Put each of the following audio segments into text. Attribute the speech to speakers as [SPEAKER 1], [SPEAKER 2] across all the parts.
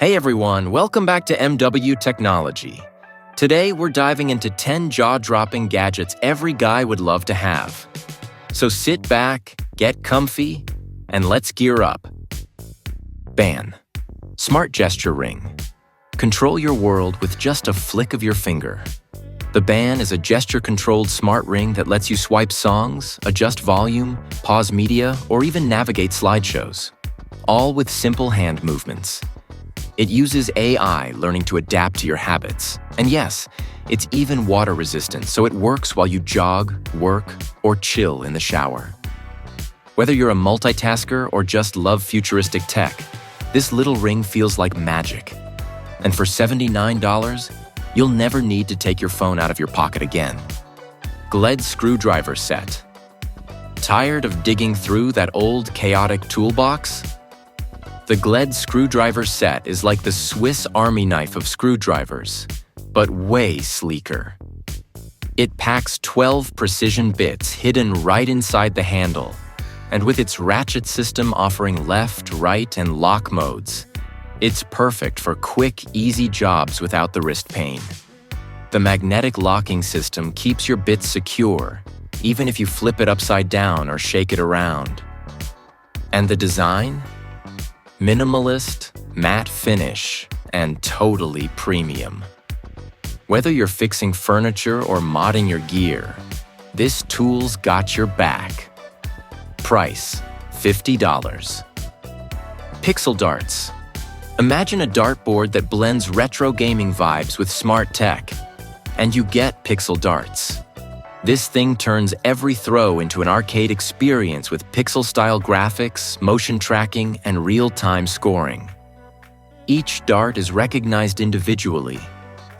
[SPEAKER 1] Hey everyone, welcome back to MW Technology. Today we're diving into 10 jaw-dropping gadgets every guy would love to have. So sit back, get comfy, and let's gear up. BAN. Smart Gesture Ring. Control your world with just a flick of your finger. The BAN is a gesture-controlled smart ring that lets you swipe songs, adjust volume, pause media, or even navigate slideshows, all with simple hand movements. It uses AI learning to adapt to your habits. And yes, it's even water resistant, so it works while you jog, work, or chill in the shower. Whether you're a multitasker or just love futuristic tech, this little ring feels like magic. And for $79, you'll never need to take your phone out of your pocket again. Glede Screwdriver Set. Tired of digging through that old, chaotic toolbox? The Glede Screwdriver Set is like the Swiss Army knife of screwdrivers, but way sleeker. It packs 12 precision bits hidden right inside the handle, and with its ratchet system offering left, right, and lock modes, it's perfect for quick, easy jobs without the wrist pain. The magnetic locking system keeps your bits secure, even if you flip it upside down or shake it around. And the design? Minimalist, matte finish, and totally premium. Whether you're fixing furniture or modding your gear, this tool's got your back. Price, $50. PixelDarts. Imagine a dartboard that blends retro gaming vibes with smart tech, and you get PixelDarts. This thing turns every throw into an arcade experience with pixel-style graphics, motion tracking, and real-time scoring. Each dart is recognized individually,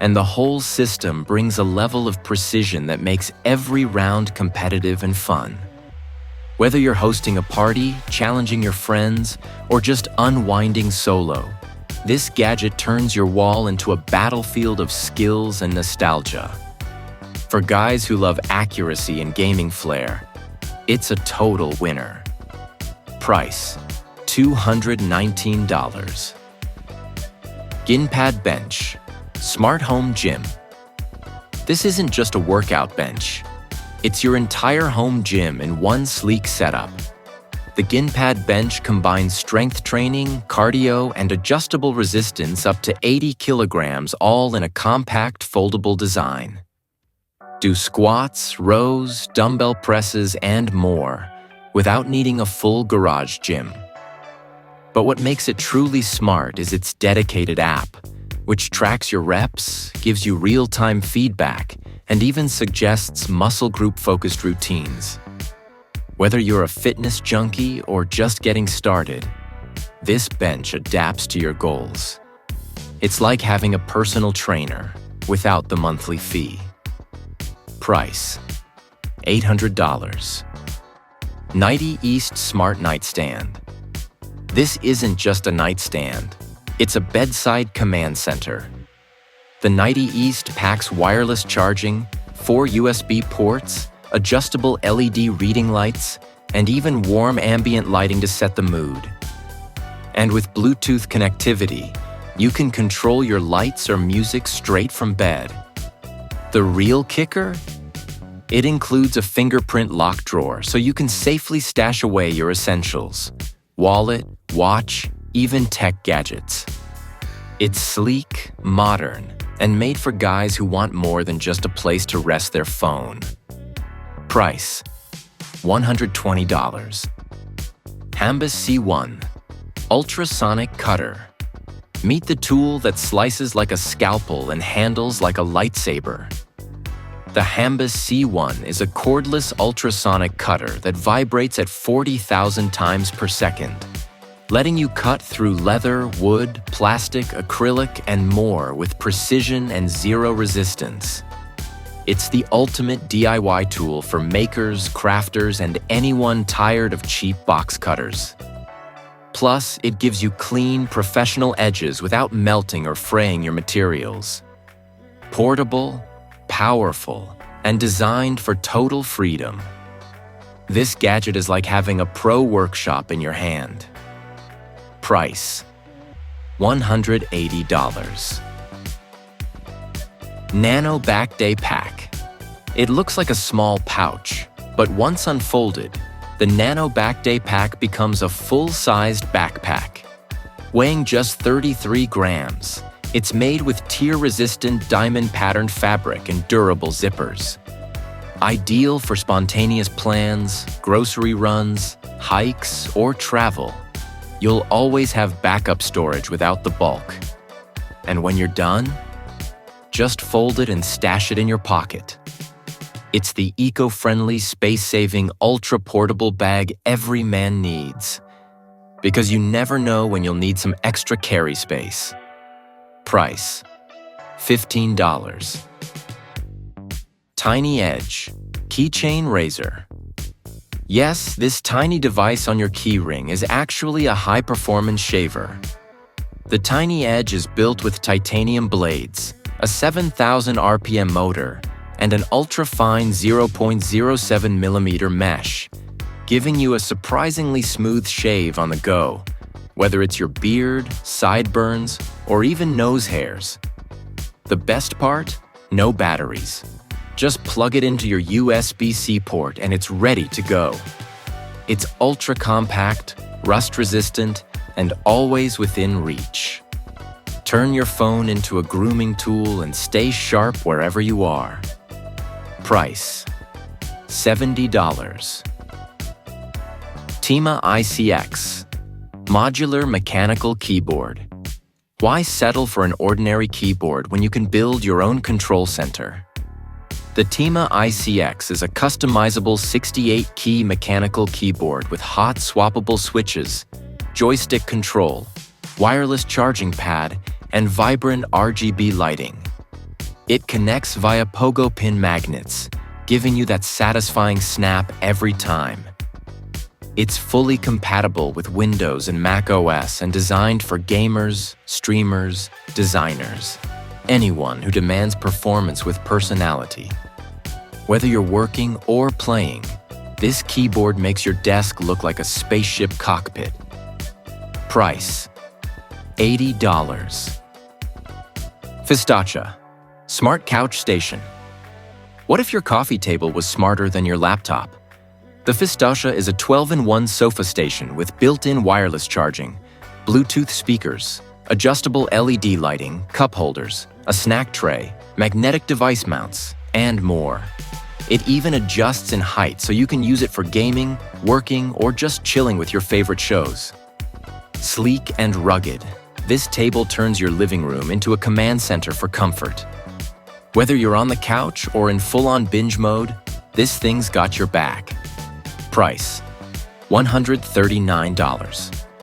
[SPEAKER 1] and the whole system brings a level of precision that makes every round competitive and fun. Whether you're hosting a party, challenging your friends, or just unwinding solo, this gadget turns your wall into a battlefield of skills and nostalgia. For guys who love accuracy and gaming flair, it's a total winner. Price, $219. GymPad Bench. Smart Home Gym. This isn't just a workout bench. It's your entire home gym in one sleek setup. The GymPad Bench combines strength training, cardio, and adjustable resistance up to 80 kilograms, all in a compact, foldable design. Do squats, rows, dumbbell presses, and more without needing a full garage gym. But what makes it truly smart is its dedicated app, which tracks your reps, gives you real-time feedback, and even suggests muscle group-focused routines. Whether you're a fitness junkie or just getting started, this bench adapts to your goals. It's like having a personal trainer without the monthly fee. Price, $800. NiteEase Smart Nightstand. This isn't just a nightstand, it's a bedside command center. The NiteEase packs wireless charging, 4 USB ports, adjustable LED reading lights, and even warm ambient lighting to set the mood. And with Bluetooth connectivity, you can control your lights or music straight from bed. The real kicker? It includes a fingerprint lock drawer so you can safely stash away your essentials: wallet, watch, even tech gadgets. It's sleek, modern, and made for guys who want more than just a place to rest their phone. Price, $120. Hanboost C1 Ultrasonic Cutter. Meet the tool that slices like a scalpel and handles like a lightsaber. The Hanboost C1 is a cordless ultrasonic cutter that vibrates at 40,000 times per second, letting you cut through leather, wood, plastic, acrylic, and more with precision and zero resistance. It's the ultimate DIY tool for makers, crafters, and anyone tired of cheap box cutters. Plus, it gives you clean, professional edges without melting or fraying your materials. Portable, powerful, and designed for total freedom. This gadget is like having a pro workshop in your hand. Price, $180. NanoBag Daypack. It looks like a small pouch, but once unfolded, the NanoBag Daypack becomes a full-sized backpack. Weighing just 33 grams, it's made with tear-resistant diamond-patterned fabric and durable zippers. Ideal for spontaneous plans, grocery runs, hikes, or travel. You'll always have backup storage without the bulk. And when you're done, just fold it and stash it in your pocket. It's the eco-friendly, space-saving, ultra-portable bag every man needs. Because you never know when you'll need some extra carry space. Price: $15. TinyEdge Keychain Razor. Yes, this tiny device on your keyring is actually a high-performance shaver. The TinyEdge is built with titanium blades, a 7,000 RPM motor, and an ultra-fine 0.07mm mesh, giving you a surprisingly smooth shave on the go, whether it's your beard, sideburns, or even nose hairs. The best part? No batteries. Just plug it into your USB-C port and it's ready to go. It's ultra-compact, rust-resistant, and always within reach. Turn your phone into a grooming tool and stay sharp wherever you are. Price: $70. TMICE Modular Mechanical Keyboard. Why settle for an ordinary keyboard when you can build your own control center? The TinyEdge is a customizable 68-key mechanical keyboard with hot swappable switches, joystick control, wireless charging pad, and vibrant RGB lighting. It connects via pogo pin magnets, giving you that satisfying snap every time. It's fully compatible with Windows and Mac OS and designed for gamers, streamers, designers, anyone who demands performance with personality. Whether you're working or playing, this keyboard makes your desk look like a spaceship cockpit. Price: $80. Fistacha Smart Couch Station. What if your coffee table was smarter than your laptop? The Fistacha is a 12-in-1 sofa station with built-in wireless charging, Bluetooth speakers, adjustable LED lighting, cup holders, a snack tray, magnetic device mounts, and more. It even adjusts in height so you can use it for gaming, working, or just chilling with your favorite shows. Sleek and rugged, this table turns your living room into a command center for comfort. Whether you're on the couch or in full-on binge mode, this thing's got your back. Price: $139.